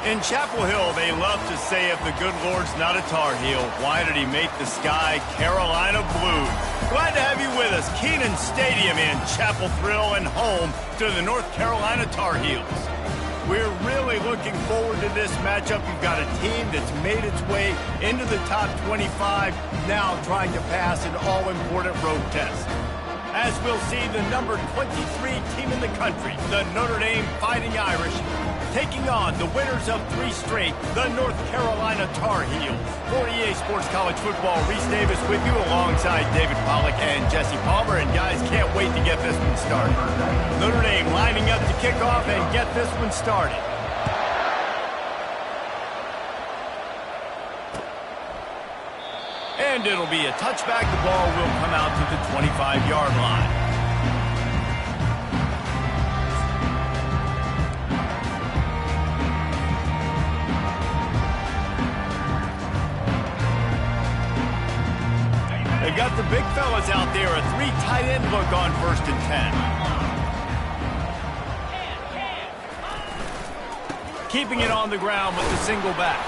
In Chapel Hill, they love to say if the good Lord's not a Tar Heel, why did he make the sky Carolina blue? Glad to have you with us. Kenan Stadium in Chapel Thrill and home to the North Carolina Tar Heels. We're really looking forward to this matchup. You've got a team that's made its way into the top 25, now trying to pass an all-important road test. As we'll see, the number 23 team in the country, the Notre Dame Fighting Irish, taking on the winners of 3 straight, the North Carolina Tar Heels. For EA Sports College Football, Reese Davis with you alongside David Pollack and Jesse Palmer. And guys, can't wait to get this one started. Notre Dame lining up to kick off and get this one started. And it'll be a touchback. The ball will come out to the 25-yard line. They've got the big fellas out there, a 3 tight end look on 1st and 10. Keeping it on the ground with the single back.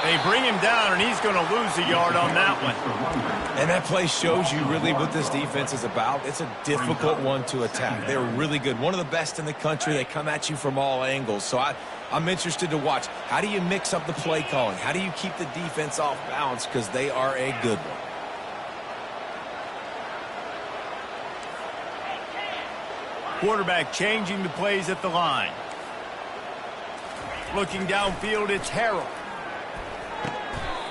They bring him down, and he's going to lose a yard on that one. And that play shows you really what this defense is about. It's a difficult one to attack. They're really good. One of the best in the country. They come at you from all angles. So I'm interested to watch. How do you mix up the play calling? How do you keep the defense off balance? Because they are a good one. Quarterback changing the plays at the line. Looking downfield, it's Harrell.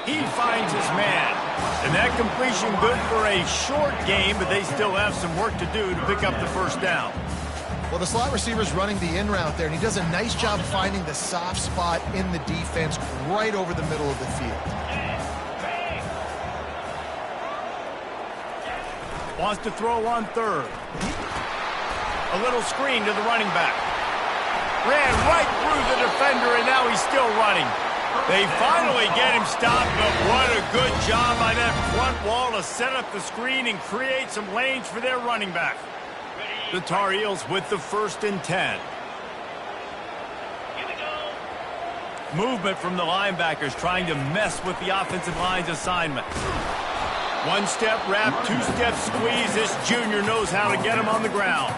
He finds his man. And that completion good for a short game, but they still have some work to do to pick up the 1st down. Well, the slot receiver's running the in route there, and he does a nice job finding the soft spot in the defense right over the middle of the field. Wants to throw on 3rd. A little screen to the running back. Ran right through the defender, and now he's still running. They finally get him stopped, but what a good job by that front wall to set up the screen and create some lanes for their running back. The Tar Heels with the 1st and 10. Movement from the linebackers trying to mess with the offensive line's assignment. 1-step wrap, 2-step squeeze. This junior knows how to get him on the ground.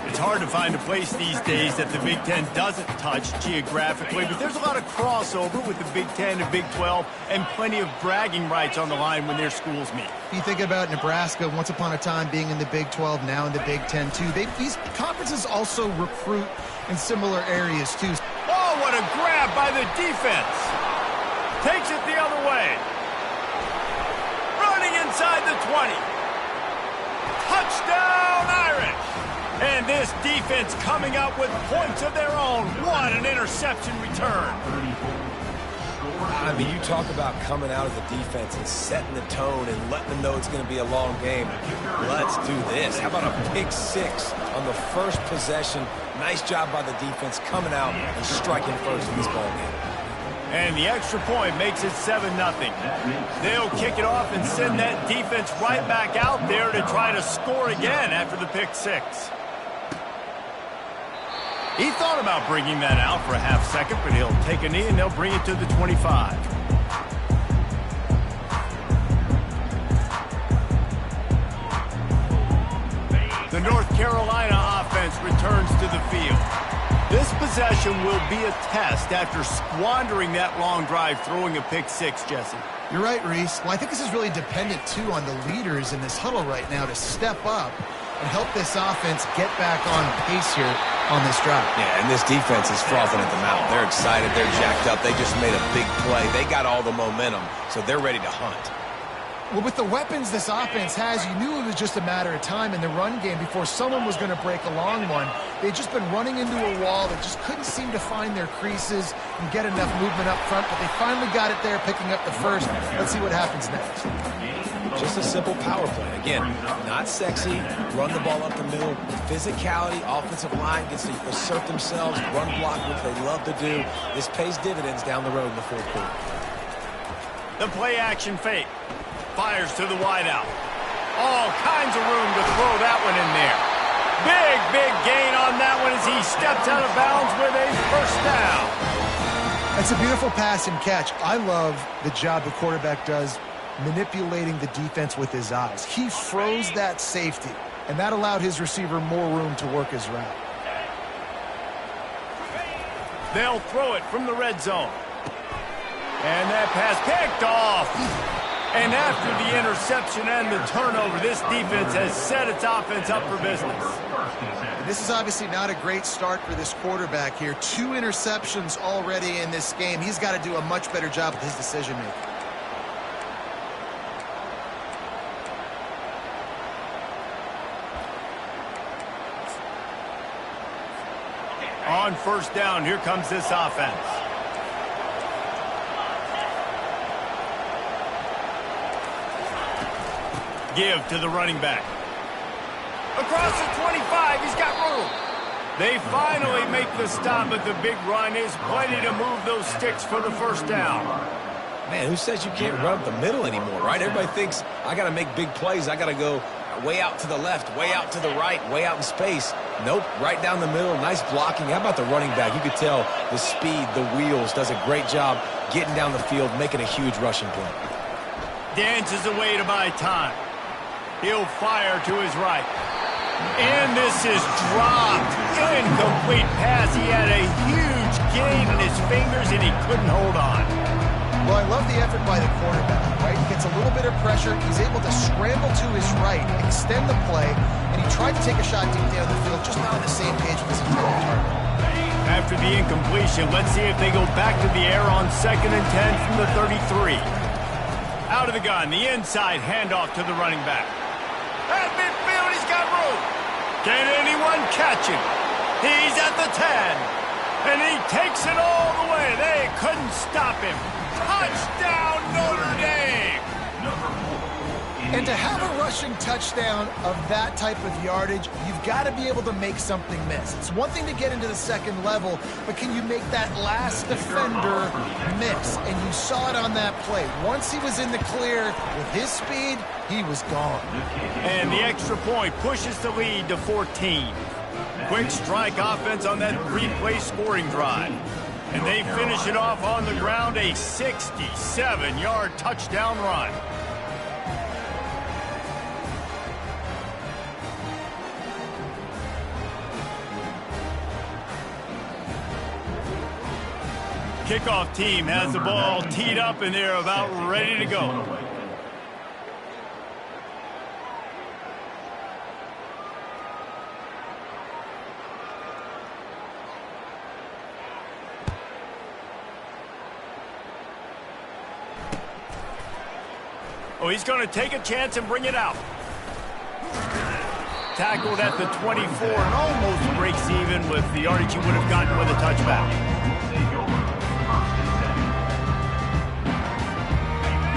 It's hard to find a place these days that the Big Ten doesn't touch geographically, but there's a lot of crossover with the Big Ten and Big 12 and plenty of bragging rights on the line when their schools meet. You think about Nebraska, once upon a time being in the Big 12, now in the Big 10 too. These conferences also recruit in similar areas too. Oh, what a grab by the defense. Takes it the other way. Inside the 20. Touchdown, Irish! And this defense coming up with points of their own. What an interception return. I mean, you talk about coming out of the defense and setting the tone and letting them know it's going to be a long game. Let's do this. How about a pick 6 on the 1st possession? Nice job by the defense coming out and striking first in this ball game. And the extra point makes it 7-0. They'll kick it off and send that defense right back out there to try to score again after the pick 6. He thought about bringing that out for a half second, but he'll take a knee and they'll bring it to the 25. The North Carolina offense returns to the field. This possession will be a test after squandering that long drive, throwing a pick 6, Jesse. You're right, Reese. Well, I think this is really dependent, too, on the leaders in this huddle right now to step up and help this offense get back on pace here on this drive. Yeah, and this defense is frothing at the mouth. They're excited. They're jacked up. They just made a big play. They got all the momentum, so they're ready to hunt. Well, with the weapons this offense has, you knew it was just a matter of time in the run game before someone was going to break a long one. They'd just been running into a wall. They just couldn't seem to find their creases and get enough movement up front, but they finally got it there, picking up the 1st. Let's see what happens next. Just a simple power play. Again, not sexy, run the ball up the middle. Physicality, offensive line gets to assert themselves, run block, which they love to do. This pays dividends down the road in the 4th quarter. The play action fake. Fires to the wideout. All kinds of room to throw that one in there. Big gain on that one as he steps out of bounds with a 1st down. It's a beautiful pass and catch. I love the job the quarterback does manipulating the defense with his eyes. He froze that safety, and that allowed his receiver more room to work his route. They'll throw it from the red zone. And that pass picked off. And after the interception and the turnover, this defense has set its offense up for business. This is obviously not a great start for this quarterback here. 2 interceptions already in this game. He's got to do a much better job with his decision-making. On first down, here comes this offense. Give to the running back. Across the 25, he's got room. They finally make the stop, but the big run is plenty to move those sticks for the first down. Man, who says you can't run up the middle anymore, right? Everybody thinks I got to make big plays. I got to go way out to the left, way out to the right, way out in space. Nope, right down the middle. Nice blocking. How about the running back? You could tell the speed, the wheels, does a great job getting down the field, making a huge rushing play. Dances away to buy time. He'll fire to his right. And this is dropped. Incomplete pass. He had a huge gain in his fingers, and he couldn't hold on. Well, I love the effort by the quarterback, right? He gets a little bit of pressure. He's able to scramble to his right, extend the play, and he tried to take a shot deep down the field, just not on the same page with his intended target. After the incompletion, let's see if they go back to the air on 2nd and 10 from the 33. Out of the gun, the inside handoff to the running back. At midfield, he's got room. Can anyone catch him? He's at the 10. And he takes it all the way. They couldn't stop him. Touchdown, Notre Dame! And to have a rushing touchdown of that type of yardage, you've got to be able to make something miss. It's one thing to get into the second level, but can you make that last defender miss? And you saw it on that play. Once he was in the clear with his speed, he was gone. And the extra point pushes the lead to 14. Quick strike offense on that 3-play scoring drive. And they finish it off on the ground, a 67-yard touchdown run. Kickoff team has the ball teed up, and they're about ready to go. Oh, he's going to take a chance and bring it out. Tackled at the 24 and almost breaks even with the yardage he would have gotten with a touchback.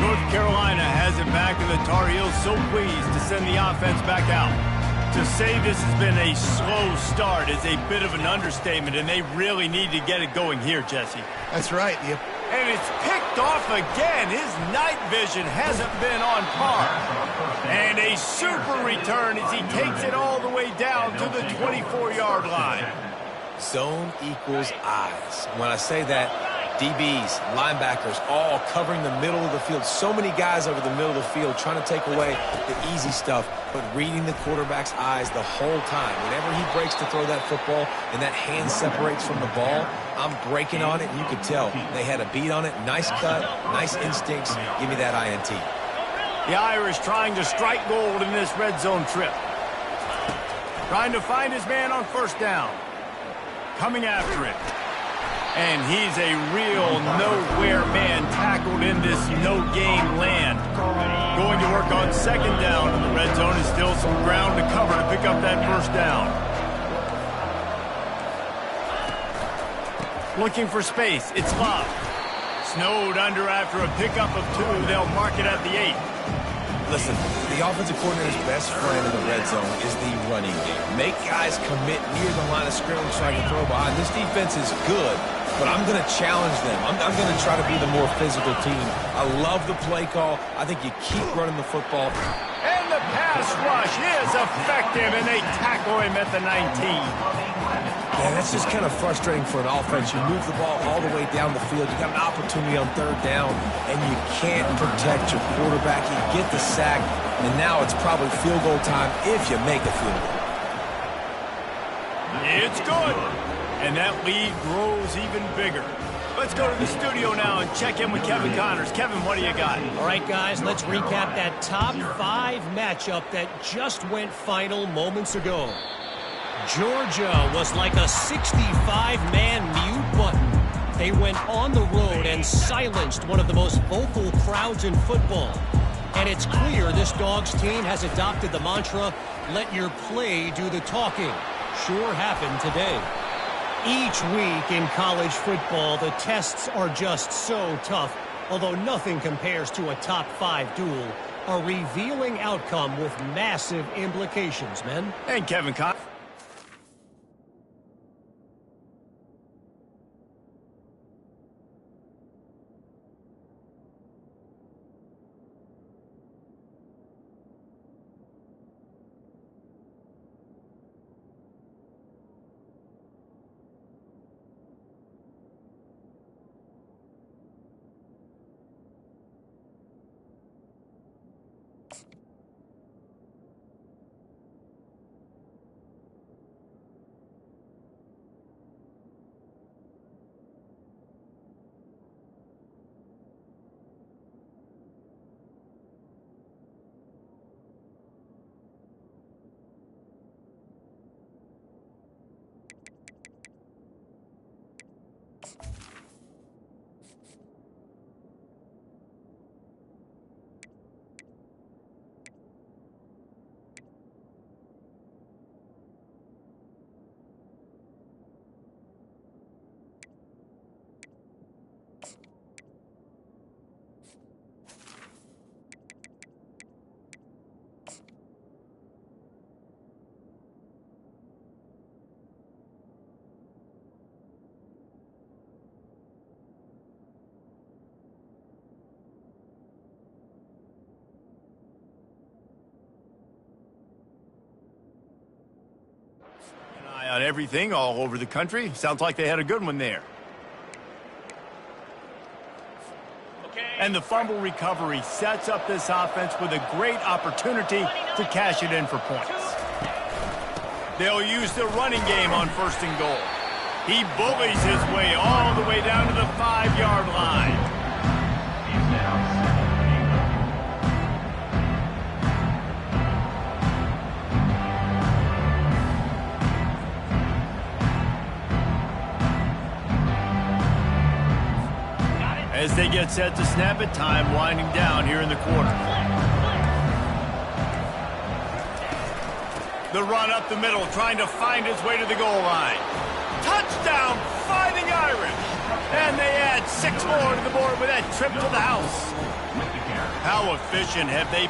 North Carolina has it back, and the Tar Heels so pleased to send the offense back out. To say this has been a slow start is a bit of an understatement, and they really need to get it going here, Jesse. That's right. And it's picked off again. His night vision hasn't been on par. And a super return as he takes it all the way down to the 24-yard line. Zone equals eyes. When I say that, DBs, linebackers, all covering the middle of the field. So many guys over the middle of the field trying to take away the easy stuff, but reading the quarterback's eyes the whole time. Whenever he breaks to throw that football and that hand separates from the ball, I'm breaking on it, and you could tell they had a beat on it. Nice cut, nice instincts. Give me that INT. The Irish trying to strike gold in this red zone trip. Trying to find his man on first down. Coming after it. And he's a real nowhere man tackled in this no-game land. Going to work on second down in the red zone is still some ground to cover to pick up that first down. Looking for space. It's Love. Snowed under after a pickup of 2. They'll mark it at the 8. Listen, the offensive coordinator's best friend in the red zone is the running game. Make guys commit near the line of scrimmage so I can throw behind. This defense is good, but I'm going to challenge them. I'm going to try to be the more physical team. I love the play call. I think you keep running the football. And the pass rush is effective, and they tackle him at the 19. Yeah, that's This is kind of frustrating for an offense. You move the ball all the way down the field. You got an opportunity on third down, and you can't protect your quarterback. You get the sack, and now it's probably field goal time if you make a field goal. It's good. And that lead grows even bigger. Let's go to the studio now and check in with Kevin Connors. Kevin, what do you got? All right, guys, let's recap that top 5 matchup that just went final moments ago. Georgia was like a 65-man mute button. They went on the road and silenced one of the most vocal crowds in football. And it's clear this Dogs team has adopted the mantra, let your play do the talking. Sure happened today. Each week in college football, the tests are just so tough, although nothing compares to a top 5 duel. A revealing outcome with massive implications, men. And Kevin Connors. On everything all over the country. Sounds like they had a good one there. And the fumble recovery sets up this offense with a great opportunity to cash it in for points. They'll use the running game on 1st and goal. He bullies his way all the way down to the 5-yard line. As they get set to snap it, time winding down here in the quarter. The run up the middle, trying to find his way to the goal line. Touchdown, Fighting Irish! And they add 6 more to the board with that trip to the house. How efficient have they been?